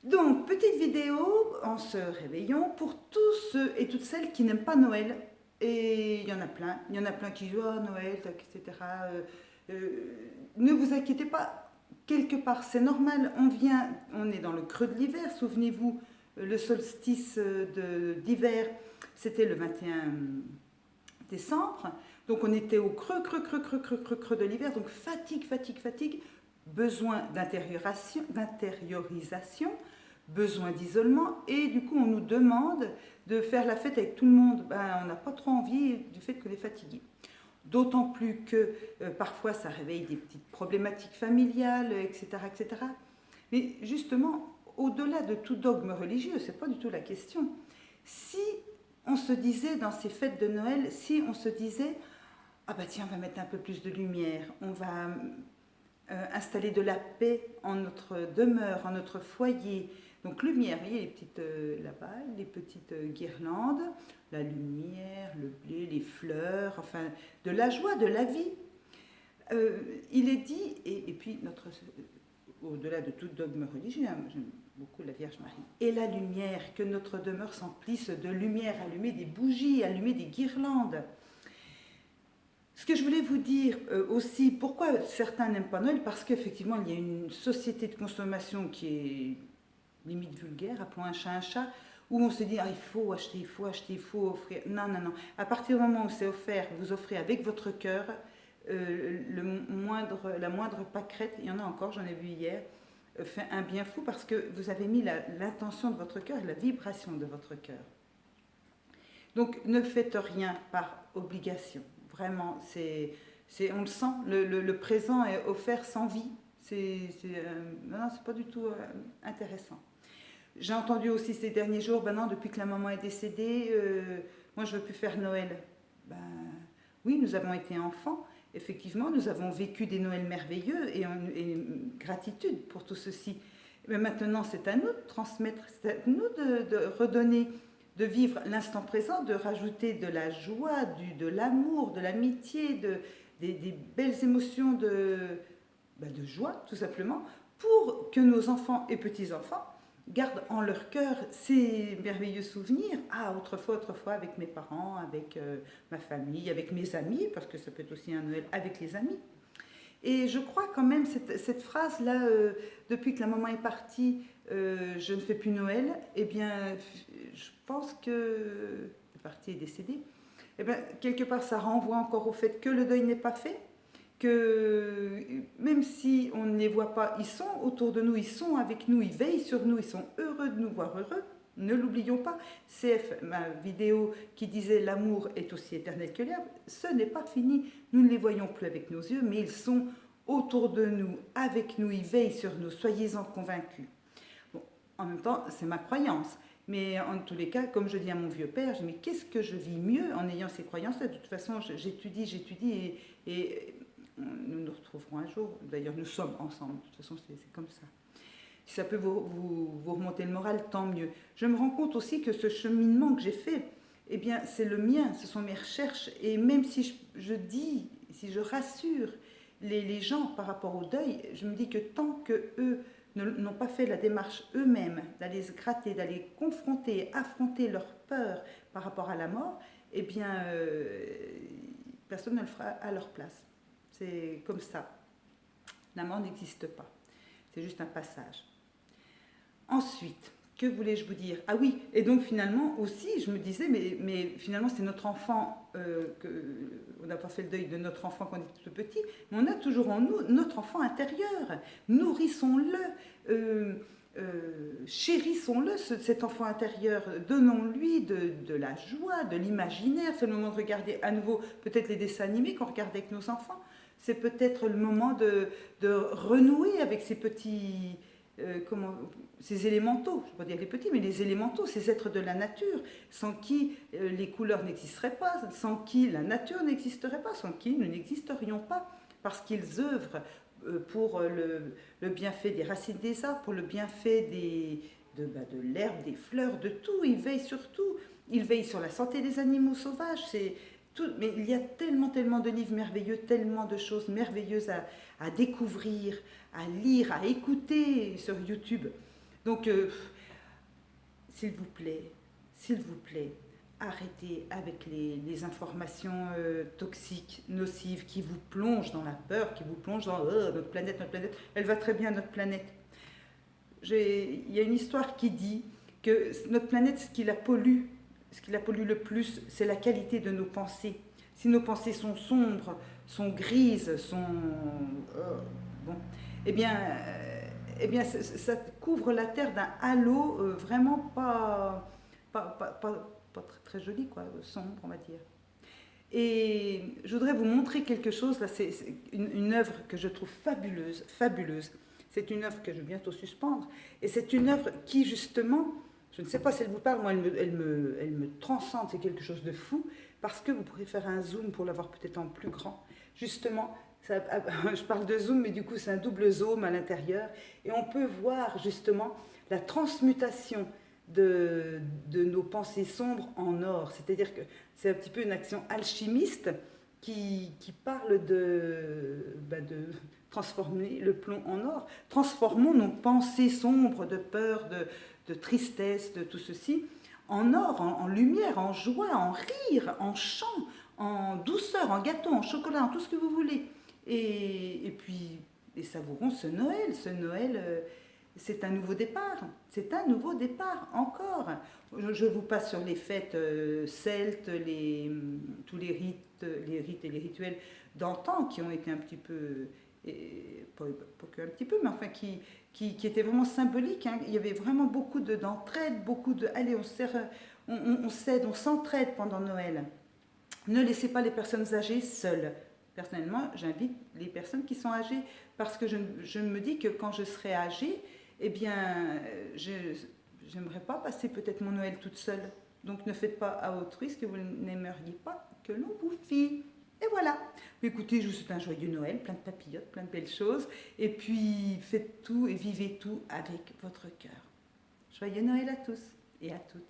Donc, petite vidéo en se réveillant pour tous ceux et toutes celles qui n'aiment pas Noël. Et il y en a plein. Il y en a plein qui disent oh, Noël, etc. Ne vous inquiétez pas, quelque part c'est normal. On est dans le creux de l'hiver. Souvenez-vous, le solstice d'hiver, c'était le 21 décembre. Donc on était au creux de l'hiver. Donc fatigue, besoin d'intériorisation, besoin d'isolement, et du coup on nous demande de faire la fête avec tout le monde. Ben, on n'a pas trop envie du fait qu'on est fatigué. D'autant plus que parfois ça réveille des petites problématiques familiales, etc. etc. Mais justement, au-delà de tout dogme religieux, c'est pas du tout la question. Si on se disait dans ces fêtes de Noël, si on se disait ah bah tiens, on va mettre un peu plus de lumière, on va installer de la paix en notre demeure, en notre foyer. Donc lumière, vous voyez les petites là-bas, les petites guirlandes, la lumière, le blé, les fleurs, enfin de la joie, de la vie. Il est dit, et puis notre, au-delà de tout dogme religieux, hein, j'aime beaucoup la Vierge Marie, et la lumière, que notre demeure s'emplisse de lumière, allumer des bougies, allumer des guirlandes. Ce que je voulais vous dire aussi, pourquoi certains n'aiment pas Noël, parce qu'effectivement, il y a une société de consommation qui est limite vulgaire, appelons un chat, où on se dit ah, il faut acheter, il faut offrir. Non, non, non. À partir du moment où c'est offert, vous offrez avec votre cœur, la moindre pâquerette, il y en a encore, j'en ai vu hier, fait un bien fou parce que vous avez mis l'intention de votre cœur et la vibration de votre cœur. Donc ne faites rien par obligation. Vraiment, on le sent, le présent est offert sans vie. Non, c'est pas du tout intéressant. J'ai entendu aussi ces derniers jours, ben non, depuis que la maman est décédée, moi je veux plus faire Noël. Ben oui, nous avons été enfants, effectivement, nous avons vécu des Noëls merveilleux et gratitude pour tout ceci. Mais maintenant, c'est à nous de transmettre, c'est à nous de redonner, de vivre l'instant présent, de rajouter de la joie, de l'amour, de l'amitié, des belles émotions de joie, tout simplement, pour que nos enfants et petits-enfants gardent en leur cœur ces merveilleux souvenirs. Ah, autrefois, avec mes parents, avec ma famille, avec mes amis, parce que ça peut être aussi un Noël avec les amis. Et je crois quand même, cette phrase-là, depuis que la maman est partie, je ne fais plus Noël, eh bien, je pense que est partie et décédée. Eh bien, quelque part, ça renvoie encore au fait que le deuil n'est pas fait, que même si on ne les voit pas, ils sont autour de nous, ils sont avec nous, ils veillent sur nous, ils sont heureux de nous voir heureux. Ne l'oublions pas. CF, ma vidéo qui disait l'amour est aussi éternel que l'herbe, ce n'est pas fini. Nous ne les voyons plus avec nos yeux, mais ils sont autour de nous, avec nous, ils veillent sur nous. Soyez-en convaincus. Bon, en même temps, c'est ma croyance. Mais en tous les cas, comme je dis à mon vieux père, je dis mais qu'est-ce que je vis mieux en ayant ces croyances-là. De toute façon, j'étudie et nous nous retrouverons un jour. D'ailleurs, nous sommes ensemble. De toute façon, c'est comme ça. Si ça peut vous remonter le moral, tant mieux. Je me rends compte aussi que ce cheminement que j'ai fait, eh bien, c'est le mien, ce sont mes recherches. Et même si je dis, si je rassure les gens par rapport au deuil, je me dis que tant qu'eux n'ont pas fait la démarche eux-mêmes, d'aller se gratter, d'aller confronter, affronter leur peur par rapport à la mort, eh bien, personne ne le fera à leur place. C'est comme ça. La mort n'existe pas. C'est juste un passage. Ensuite, que voulais-je vous dire? Ah oui, et donc finalement aussi, je me disais, mais finalement c'est notre enfant, on n'a pas fait le deuil de notre enfant quand on était tout petit, mais on a toujours en nous notre enfant intérieur. Nourrissons-le, chérissons-le, cet enfant intérieur, donnons-lui de la joie, de l'imaginaire. C'est le moment de regarder à nouveau peut-être les dessins animés qu'on regarde avec nos enfants. C'est peut-être le moment de renouer avec ces petits... ces élémentaux, je ne vais pas dire les petits, mais les élémentaux, ces êtres de la nature, sans qui les couleurs n'existeraient pas, sans qui la nature n'existerait pas, sans qui nous n'existerions pas, parce qu'ils œuvrent pour le bienfait des racines des arbres, pour le bienfait de l'herbe, des fleurs, de tout. Ils veillent sur tout. Ils veillent sur la santé des animaux sauvages. Mais il y a tellement de livres merveilleux, tellement de choses merveilleuses à découvrir, à lire, à écouter sur YouTube. Donc, s'il vous plaît, arrêtez avec les informations toxiques, nocives, qui vous plongent dans la peur, qui vous plongent dans notre planète, elle va très bien, notre planète. Il y a une histoire qui dit que notre planète, ce qui la pollue le plus, c'est la qualité de nos pensées. Si nos pensées sont sombres, sont grises, sont... bon, eh bien, ça couvre la Terre d'un halo vraiment pas très, très joli, quoi, sombre, on va dire. Et je voudrais vous montrer quelque chose, là, c'est une œuvre que je trouve fabuleuse, fabuleuse. C'est une œuvre que je vais bientôt suspendre, et c'est une œuvre qui, justement, je ne sais pas si elle vous parle, moi, elle me transcende, c'est quelque chose de fou, parce que vous pourrez faire un zoom pour l'avoir peut-être en plus grand. Justement, ça, je parle de zoom, mais du coup, c'est un double zoom à l'intérieur, et on peut voir, justement, la transmutation de nos pensées sombres en or. C'est-à-dire que c'est un petit peu une action alchimiste qui parle de transformer le plomb en or. Transformons nos pensées sombres de peur, de tristesse, de tout ceci, en or, en lumière, en joie, en rire, en chant, en douceur, en gâteau, en chocolat, en tout ce que vous voulez. Et puis, savourons ce Noël. Ce Noël, c'est un nouveau départ. C'est un nouveau départ, encore. Je vous passe sur les fêtes celtes, tous les rites et les rituels d'antan qui ont été un petit peu, pas qu'un petit peu, mais enfin qui étaient vraiment symboliques. Hein. Il y avait vraiment beaucoup d'entraide, beaucoup de... Allez, on s'aide, on s'entraide pendant Noël. Ne laissez pas les personnes âgées seules. Personnellement, j'invite les personnes qui sont âgées parce que je me dis que quand je serai âgée, eh bien, j'aimerais pas passer peut-être mon Noël toute seule. Donc ne faites pas à autrui ce que vous n'aimeriez pas que l'on vous fît. Et voilà. Écoutez, je vous souhaite un joyeux Noël, plein de papillotes, plein de belles choses. Et puis faites tout et vivez tout avec votre cœur. Joyeux Noël à tous et à toutes.